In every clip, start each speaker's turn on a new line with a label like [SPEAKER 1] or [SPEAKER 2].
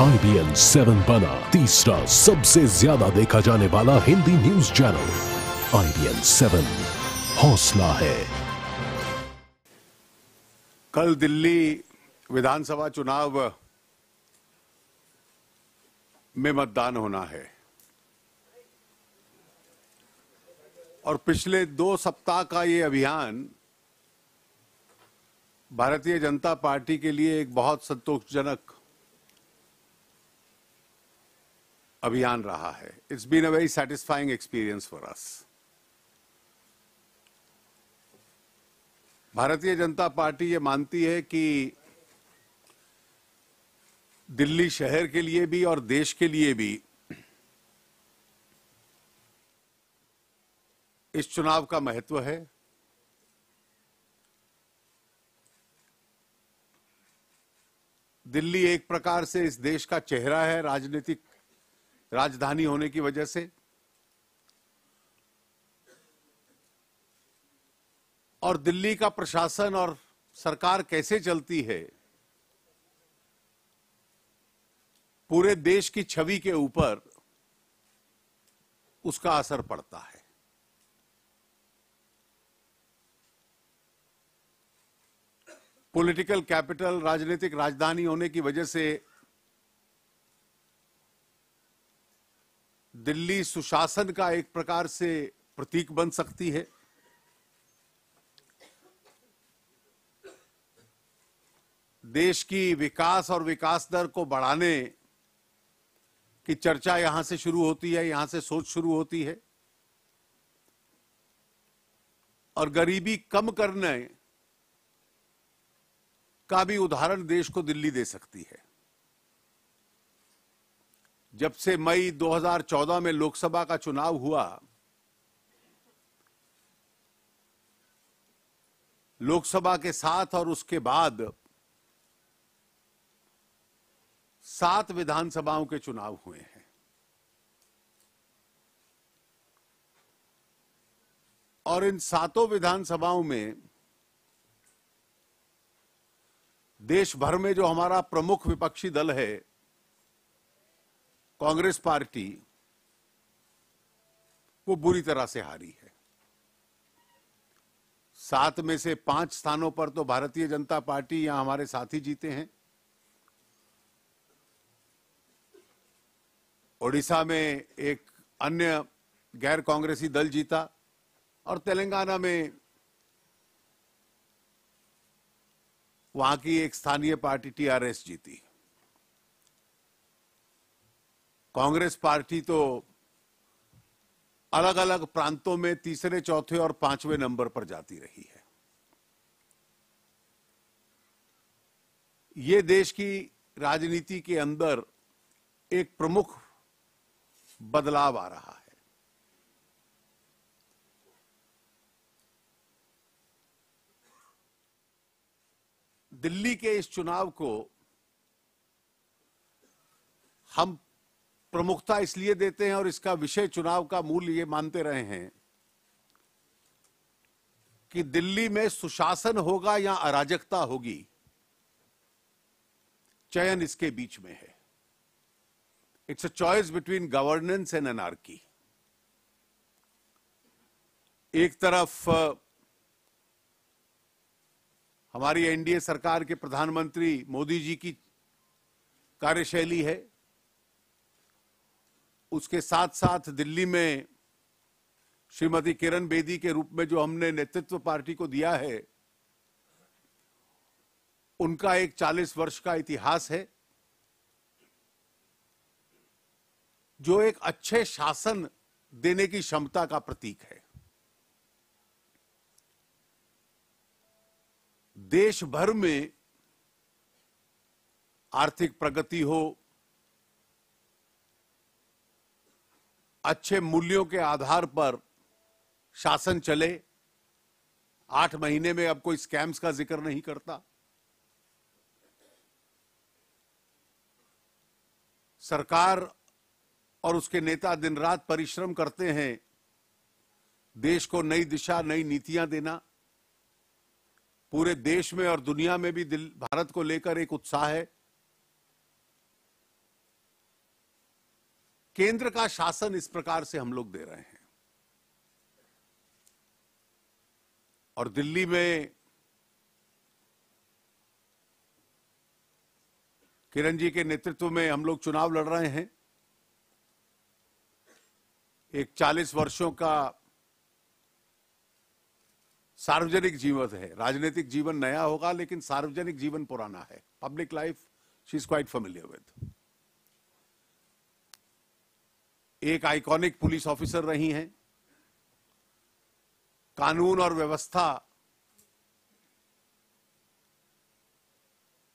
[SPEAKER 1] IBN 7 बना तीसरा सबसे ज्यादा देखा जाने वाला हिंदी न्यूज चैनल। IBN 7 हौसला है।
[SPEAKER 2] कल दिल्ली विधानसभा चुनाव में मतदान होना है और पिछले 2 सप्ताह का ये अभियान भारतीय जनता पार्टी के लिए एक बहुत संतोषजनक अभियान रहा है। It's been a very satisfying experience for us. Bharatiya Janata party ये मानती है कि दिल्ली शहर के लिए भी और देश के लिए भी इस चुनाव का महत्व है। दिल्ली एक प्रकार से इस देश का चेहरा है राजनीतिक राजधानी होने की वजह से, और दिल्ली का प्रशासन और सरकार कैसे चलती है पूरे देश की छवि के ऊपर उसका असर पड़ता है। पॉलिटिकल कैपिटल, राजनीतिक राजधानी होने की वजह से दिल्ली सुशासन का एक प्रकार से प्रतीक बन सकती है। देश की विकास और विकास दर को बढ़ाने की चर्चा यहां से शुरू होती है, यहां से सोच शुरू होती है, और गरीबी कम करने का भी उदाहरण देश को दिल्ली दे सकती है। जब से मई 2014 में लोकसभा का चुनाव हुआ, लोकसभा के साथ और उसके बाद 7 विधानसभाओं के चुनाव हुए हैं, और इन 7 विधानसभाओं में देश भर में जो हमारा प्रमुख विपक्षी दल है कांग्रेस पार्टी, वो बुरी तरह से हारी है। 7 में से 5 स्थानों पर तो भारतीय जनता पार्टी या हमारे साथी जीते हैं। ओडिशा में एक अन्य गैर कांग्रेसी दल जीता, और तेलंगाना में वहां की एक स्थानीय पार्टी TRS जीती। कांग्रेस पार्टी तो अलग अलग प्रांतों में तीसरे, चौथे और 5वें नंबर पर जाती रही है। ये देश की राजनीति के अंदर एक प्रमुख बदलाव आ रहा है। दिल्ली के इस चुनाव को हम प्रमुखता इसलिए देते हैं और इसका विषय चुनाव का मूल ये मानते रहे हैं कि दिल्ली में सुशासन होगा या अराजकता होगी, चयन इसके बीच में है। It's a choice between governance and anarchy. एक तरफ हमारी एनडीए सरकार के प्रधानमंत्री मोदी जी की कार्यशैली है, उसके साथ साथ दिल्ली में श्रीमती किरण बेदी के रूप में जो हमने नेतृत्व पार्टी को दिया है, उनका एक 40 वर्ष का इतिहास है, जो एक अच्छे शासन देने की क्षमता का प्रतीक है। देश भर में आर्थिक प्रगति हो, अच्छे मूल्यों के आधार पर शासन चले। 8 महीने में अब कोई स्कैम्स का जिक्र नहीं करता। सरकार और उसके नेता दिन रात परिश्रम करते हैं देश को नई दिशा, नई नीतियां देना। पूरे देश में और दुनिया में भी भारत को लेकर एक उत्साह है। केंद्र का शासन इस प्रकार से हम लोग दे रहे हैं और दिल्ली में किरण जी के नेतृत्व में हम लोग चुनाव लड़ रहे हैं। एक 40 वर्षों का सार्वजनिक जीवन है। राजनीतिक जीवन नया होगा लेकिन सार्वजनिक जीवन पुराना है। Public life she is quite familiar with. एक आइकॉनिक पुलिस ऑफिसर रही हैं। कानून और व्यवस्था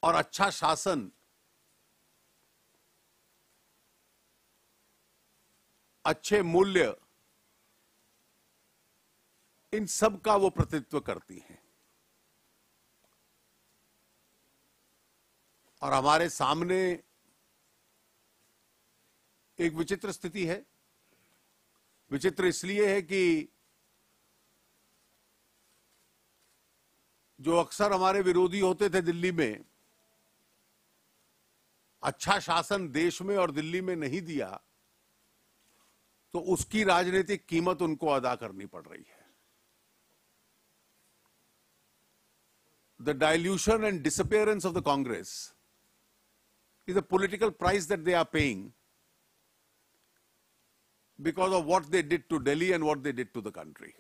[SPEAKER 2] और अच्छा शासन, अच्छे मूल्य, इन सब का वो प्रतिनिधित्व करती हैं। और हमारे सामने एक विचित्र स्थिति है। विचित्र इसलिए है कि जो अक्सर हमारे विरोधी होते थे दिल्ली में, अच्छा शासन देश में और दिल्ली में नहीं दिया, तो उसकी राजनीतिक कीमत उनको अदा करनी पड़ रही है। The dilution and disappearance of the Congress is a political price that they are paying because of what they did to Delhi and what they did to the country.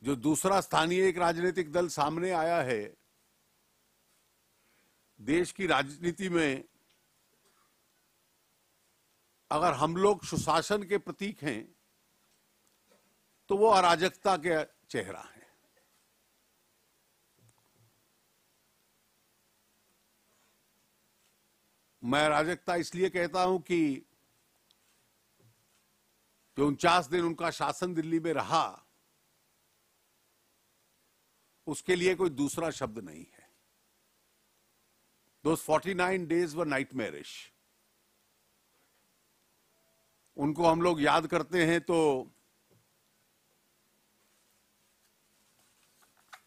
[SPEAKER 2] जो दूसरा स्थानीय एक राजनीतिक दल सामने आया है, देश की राजनीति में अगर हम लोग सुशासन के प्रतीक हैं तो वो अराजकता के चेहरा है। मैं अराजकता इसलिए कहता हूं कि जो 49 दिन उनका शासन दिल्ली में रहा, उसके लिए कोई दूसरा शब्द नहीं है। Those 49 days were nightmarish. उनको हम लोग याद करते हैं तो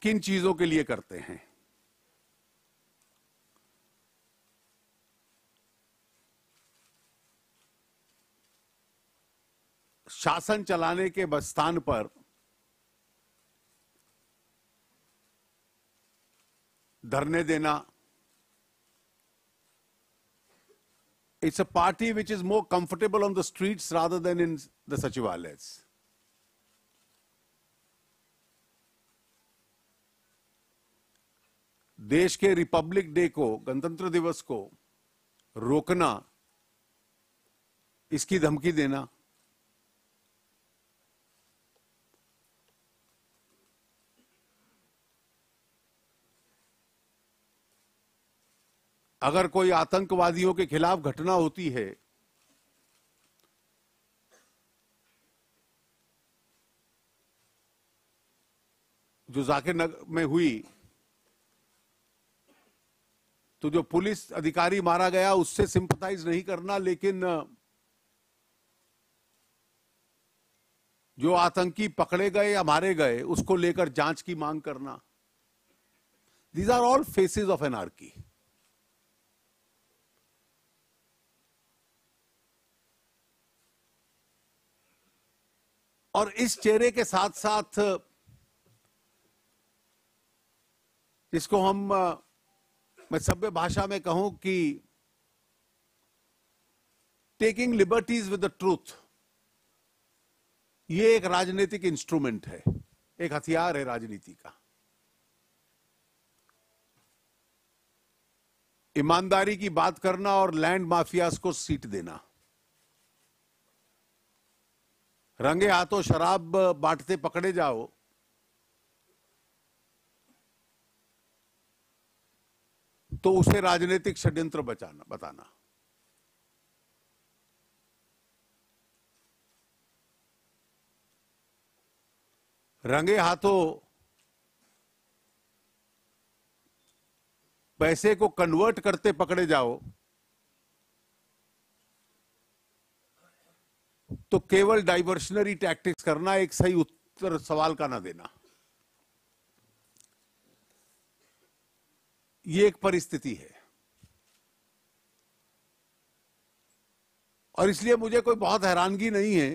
[SPEAKER 2] किन चीजों के लिए करते हैं? शासन चलाने के स्थान पर धरने देना। It's a party which is more comfortable on the streets rather than in the sachivalayas. देश के रिपब्लिक डे को, गणतंत्र दिवस को रोकना, इसकी धमकी देना, अगर कोई आतंकवादियों के खिलाफ घटना होती है जो जाकिर नगर में हुई, तो जो पुलिस अधिकारी मारा गया उससे सिंपथाइज नहीं करना, लेकिन जो आतंकी पकड़े गए या मारे गए उसको लेकर जांच की मांग करना। These are all faces of anarchy. और इस चेहरे के साथ साथ जिसको हम, मैं सभ्य भाषा में कहूं कि taking liberties with the truth, ये एक राजनीतिक इंस्ट्रूमेंट है, एक हथियार है राजनीति का। ईमानदारी की बात करना और लैंड माफियाज को सीट देना, रंगे हाथों शराब बांटते पकड़े जाओ तो उसे राजनीतिक षड्यंत्र बताना। रंगे हाथों पैसे को कन्वर्ट करते पकड़े जाओ तो केवल डाइवर्शनरी टैक्टिक्स करना, एक सही उत्तर सवाल का ना देना। ये एक परिस्थिति है और इसलिए मुझे कोई बहुत हैरानगी नहीं है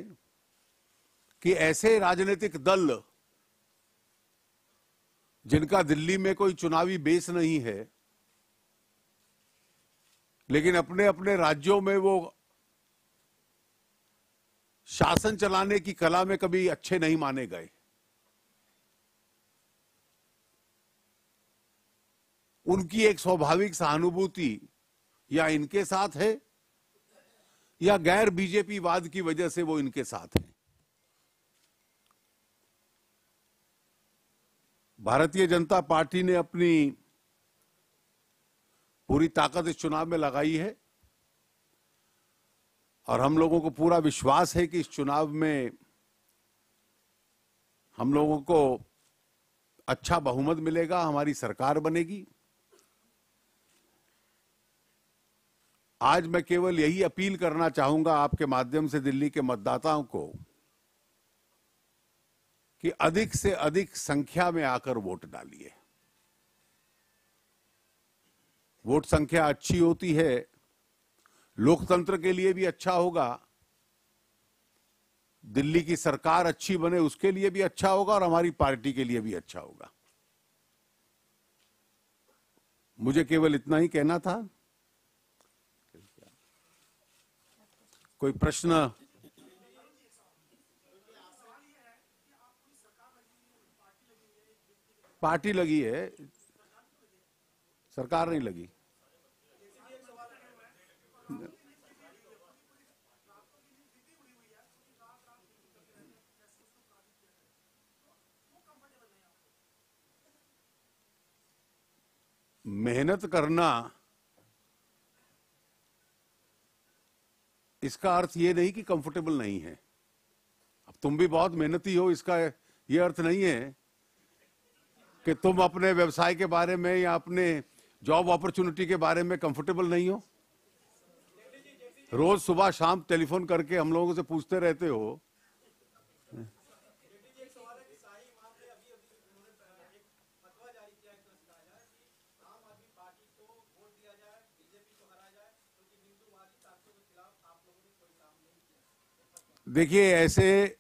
[SPEAKER 2] कि ऐसे राजनीतिक दल जिनका दिल्ली में कोई चुनावी बेस नहीं है, लेकिन अपने अपने राज्यों में वो शासन चलाने की कला में कभी अच्छे नहीं माने गए, उनकी एक स्वाभाविक सहानुभूति या इनके साथ है या गैर बीजेपी वाद की वजह से वो इनके साथ है। भारतीय जनता पार्टी ने अपनी पूरी ताकत इस चुनाव में लगाई है और हम लोगों को पूरा विश्वास है कि इस चुनाव में हम लोगों को अच्छा बहुमत मिलेगा, हमारी सरकार बनेगी। आज मैं केवल यही अपील करना चाहूंगा आपके माध्यम से दिल्ली के मतदाताओं को कि अधिक से अधिक संख्या में आकर वोट डालिए। वोट संख्या अच्छी होती है, लोकतंत्र के लिए भी अच्छा होगा, दिल्ली की सरकार अच्छी बने उसके लिए भी अच्छा होगा और हमारी पार्टी के लिए भी अच्छा होगा। मुझे केवल इतना ही कहना था। कोई प्रश्न? पार्टी लगी है, सरकार नहीं लगी। मेहनत करना इसका अर्थ ये नहीं कि कंफर्टेबल नहीं है। अब तुम भी बहुत मेहनती हो, इसका ये अर्थ नहीं है कि तुम अपने व्यवसाय के बारे में या अपने जॉब अपॉर्चुनिटी के बारे में कंफर्टेबल नहीं हो। रोज सुबह शाम टेलीफोन करके हम लोगों से पूछते रहते हो। देखिए, ऐसे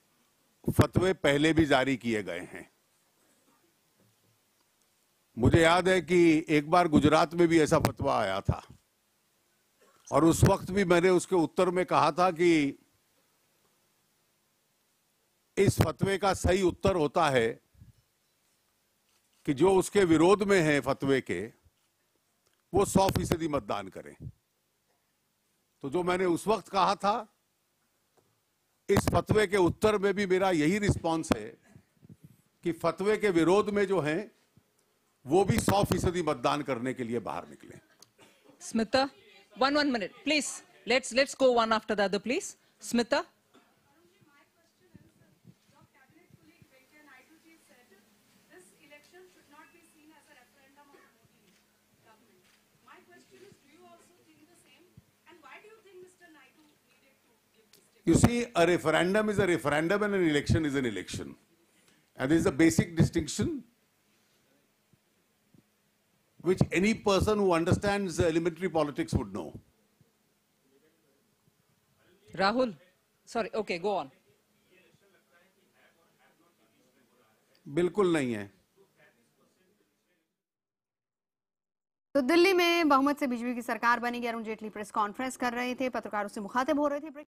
[SPEAKER 2] फतवे पहले भी जारी किए गए हैं। मुझे याद है कि एक बार गुजरात में भी ऐसा फतवा आया था और उस वक्त भी मैंने उसके उत्तर में कहा था कि इस फतवे का सही उत्तर होता है कि जो उसके विरोध में है फतवे के, वो 100% मतदान करें। तो जो मैंने उस वक्त कहा था, इस फतवे के उत्तर में भी मेरा यही रिस्पॉन्स है कि फतवे के विरोध में जो हैं वो भी 100% मतदान करने के लिए बाहर निकले।
[SPEAKER 3] Smita, one minute, please. Let's go one after the other, please. Smita.
[SPEAKER 4] My question is, your cabinet colleague Venkaiah Naidu ji said this election should not be seen as a referendum on the Modi government. My question is, do you also think the same? And why do you think Mr. Naidu needed to give this statement?
[SPEAKER 2] You see, a referendum is a referendum and an election is an election. And there is a basic distinction which any person who understands elementary politics would know.
[SPEAKER 3] Rahul. Sorry, okay, go on.
[SPEAKER 2] बिल्कुल नहीं है।
[SPEAKER 5] तो दिल्ली में बहुमत से BJP की सरकार बनेगी। अरुण जेटली प्रेस कॉन्फ्रेंस कर रहे थे, पत्रकारों से मुखातिब हो रहे थे।